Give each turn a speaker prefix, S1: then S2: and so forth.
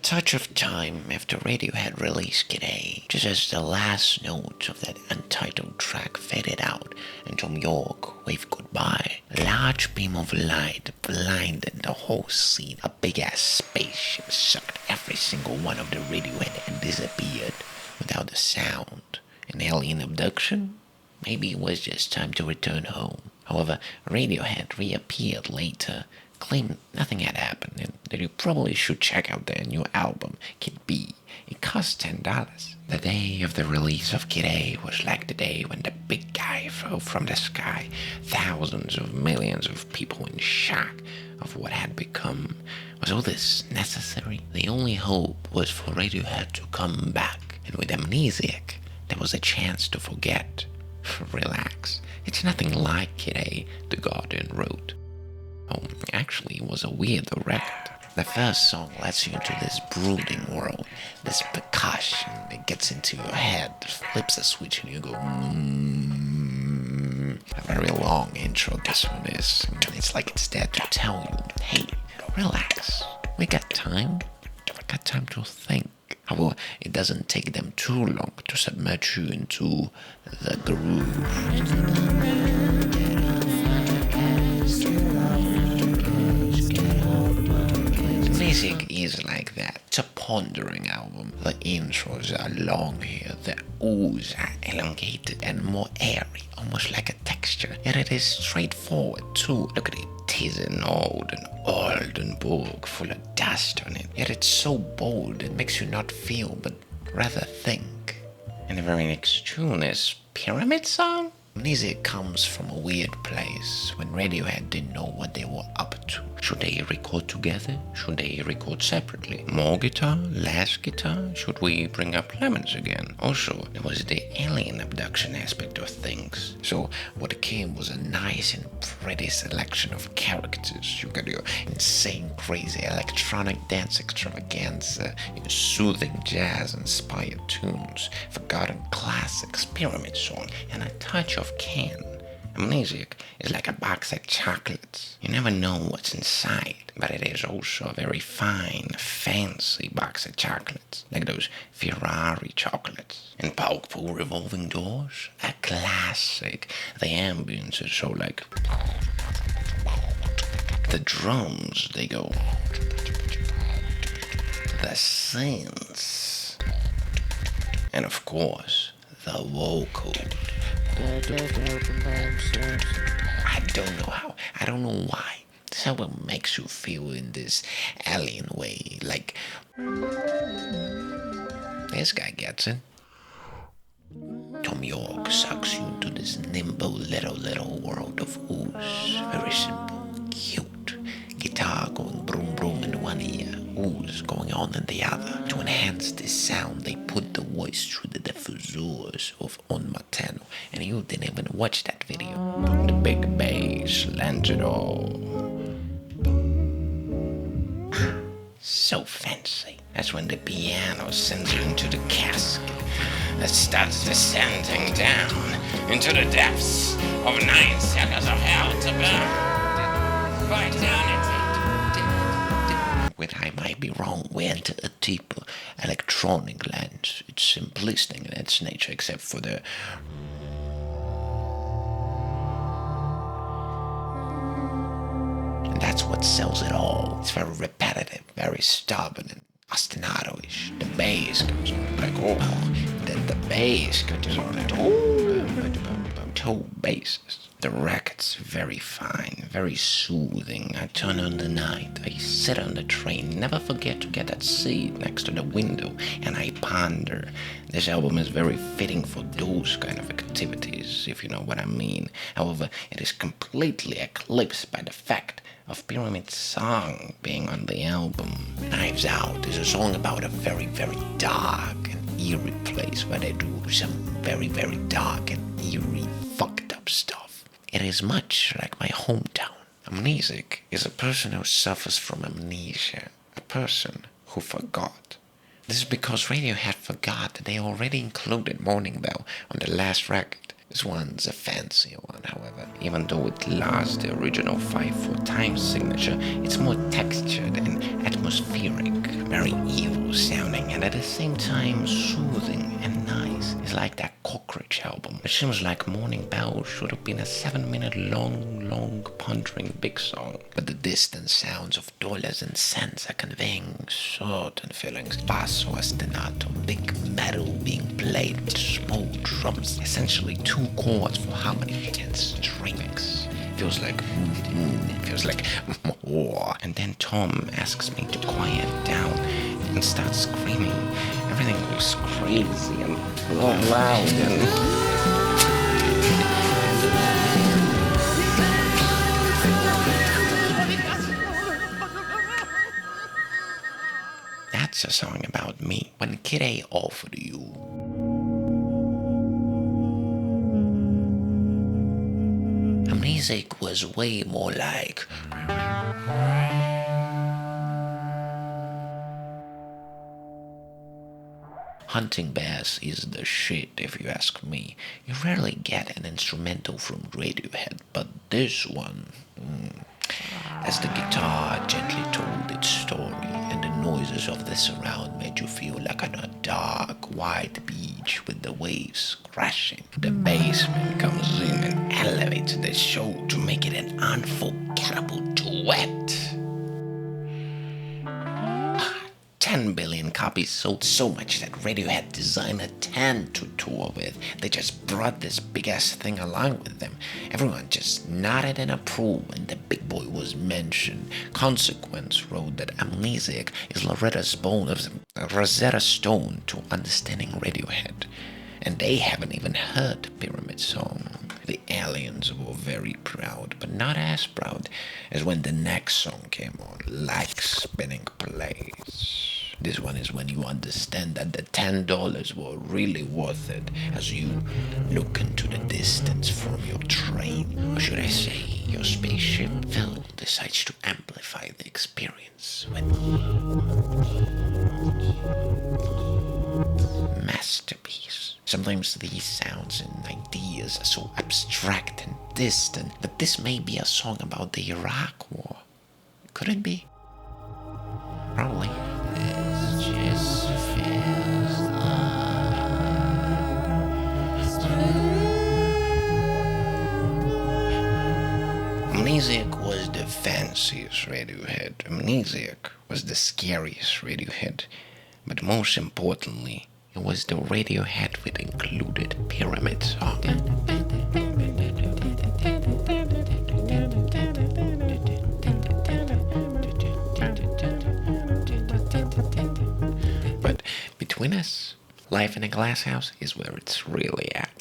S1: touch of time after Radiohead released G'day, just as the last notes of that untitled track faded out and Tom York waved goodbye, a large beam of light blinded the whole scene. A big-ass spaceship sucked every single one of the Radiohead and disappeared without a sound. An alien abduction? Maybe it was just time to return home. However, Radiohead reappeared later, claimed nothing had happened and that you probably should check out their new album, Kid B. It cost $10. The day of the release of Kid A was like the day when the big guy fell from the sky. Thousands of millions of people in shock of what had become. Was all this necessary? The only hope was for Radiohead to come back, and with Amnesiac, there was a chance to forget. Relax, it's nothing like Kid A, The Guardian wrote. Oh, actually, it was a weird record. The first song lets you into this brooding world, this percussion that gets into your head, flips a switch and you go, A very long intro this one is. It's like it's there to tell you, hey, relax, we got time to think. However, it doesn't take them too long to submerge you into the groove. Music is like that. It's a pondering album. The intros are long here, the oohs are elongated and more airy, almost like a texture. Yet it is straightforward too. Look at it. It is an old book full of dust on it. Yet it's so bold it makes you not feel but rather think. And the very next tune is Pyramid Song? Amnesia comes from a weird place when Radiohead didn't know what they were up to. Should they record together? Should they record separately? More guitar? Less guitar? Should we bring up Lemons again? Also, there was the alien abduction aspect of things. So what came was a nice and pretty selection of characters. You got your insane, crazy electronic dance extravaganza, your soothing jazz-inspired tunes, forgotten classics, Pyramid Song, and a touch of Can. Amnesiac is like a box of chocolates. You never know what's inside, but it is also a very fine, fancy box of chocolates, like those Ferrari chocolates. And Pulk Revolving Doors, a classic. The ambience is so like... The drums, they go... The synths. And of course, the vocals. I don't know why. This album makes you feel in this alien way, like... This guy gets it. Tom York sucks you into this nimble little world of ooze. Very simple, cute. Guitar going broom broom in one ear, ooze going on in the other. To enhance this sound, they put the voice through the diffusers of On Mateno, and you didn't even watch that video. The big bass lends it all. So fancy. That's when the piano sends you into the casket that starts descending down into the depths of 9 seconds of hell to burn. For eternity. When I might be wrong, we enter a deeper electronic land. It's simplistic in its nature, except for the... And that's what sells it all. It's very repetitive, very stubborn, and ostinato-ish. The bass comes on like, oh, then the bass comes on like, oh, two basses. The record's very fine, very soothing. I turn on the night, I sit on the train, never forget to get that seat next to the window, and I ponder. This album is very fitting for those kind of activities, if you know what I mean. However, it is completely eclipsed by the fact of Pyramid Song being on the album. Knives Out is a song about a very, very dark and eerie place where they do some very, very dark and eerie, fucked up stuff. It is much like my hometown. Amnesiac is a person who suffers from amnesia, a person who forgot. This is because Radiohead forgot that they already included Morning Bell on the last record. This one's a fancier one, however. Even though it lost the original 5/4 time signature, it's more textured and atmospheric. atmospheric, very evil sounding, and at the same time soothing and nice. It's like that Cockroach album. It seems like Morning Bells should have been a 7-minute long, pondering big song. But the distant sounds of dollars and cents are conveying certain feelings. Basso ostinato, big metal being played with small drums. Essentially 2 chords for harmony and strings. Feels like it feels like more. And then Tom asks me to quiet down and starts screaming. Everything goes crazy and loud and that's a song about me. When Kid A offered you Amnesiac was way more like Hunting Bass is the shit if you ask me. You rarely get an instrumental from Radiohead, but this one, as the guitar gently told its story and the noises of the surround made you feel like on a dark, white beach with the waves crashing. The bassman comes in and elevates the show to make it an unforgettable duet. 10 billion copies sold, so much that Radiohead designed a tent to tour with. They just brought this big-ass thing along with them. Everyone just nodded and approved when the big boy was mentioned. Consequence wrote that Amnesiac is Rosetta Stone to understanding Radiohead. And they haven't even heard the Pyramid Song. The aliens were very proud, but not as proud as when the next song came on, like Spinning Plates. This one is when you understand that the $10 were really worth it as you look into the distance from your train, or should I say, your spaceship. Phil decides to amplify the experience with masterpiece. Sometimes these sounds and ideas are so abstract and distant, but this may be a song about the Iraq War. Could it be? Probably. This just feels Amnesiac was the fanciest Radiohead. Amnesiac was the scariest Radiohead. But most importantly, it was the Radiohead with included Pyramid Song. But between us, life in a glass house is where it's really at.